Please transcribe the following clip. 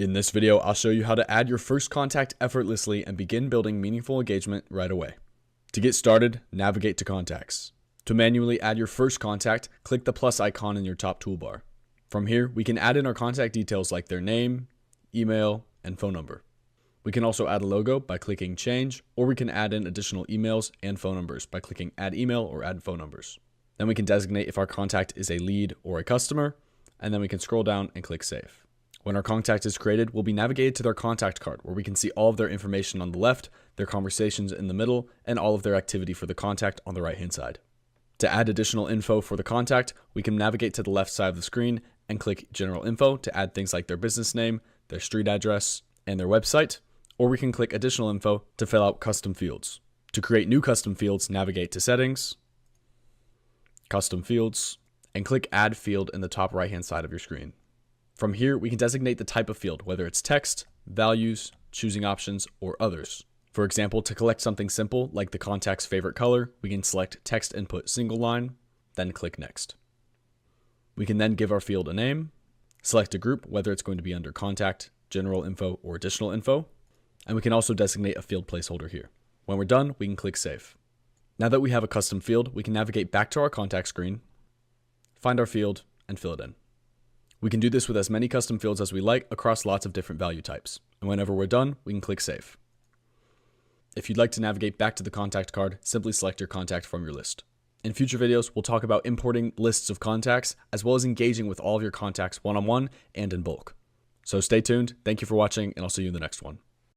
In this video, I'll show you how to add your first contact effortlessly and begin building meaningful engagement right away. To get started, navigate to Contacts. To manually add your first contact, click the plus icon in your top toolbar. From here, we can add in our contact details like their name, email, and phone number. We can also add a logo by clicking Change, or we can add in additional emails and phone numbers by clicking Add Email or Add Phone Numbers. Then we can designate if our contact is a lead or a customer, and then we can scroll down and click Save. When our contact is created, we'll be navigated to their contact card, where we can see all of their information on the left, their conversations in the middle, and all of their activity for the contact on the right-hand side. To add additional info for the contact, we can navigate to the left side of the screen and click General Info to add things like their business name, their street address, and their website, or we can click Additional Info to fill out custom fields. To create new custom fields, navigate to Settings, Custom Fields, and click Add Field in the top right-hand side of your screen. From here, we can designate the type of field, whether it's text, values, choosing options, or others. For example, to collect something simple like the contact's favorite color, we can select Text Input Single Line, then click Next. We can then give our field a name, select a group, whether it's going to be under Contact, General Info, or Additional Info, and we can also designate a field placeholder here. When we're done, we can click Save. Now that we have a custom field, we can navigate back to our contact screen, find our field, and fill it in. We can do this with as many custom fields as we like across lots of different value types. And whenever we're done, we can click Save. If you'd like to navigate back to the contact card, simply select your contact from your list. In future videos, we'll talk about importing lists of contacts, as well as engaging with all of your contacts one-on-one and in bulk. So stay tuned, thank you for watching, and I'll see you in the next one.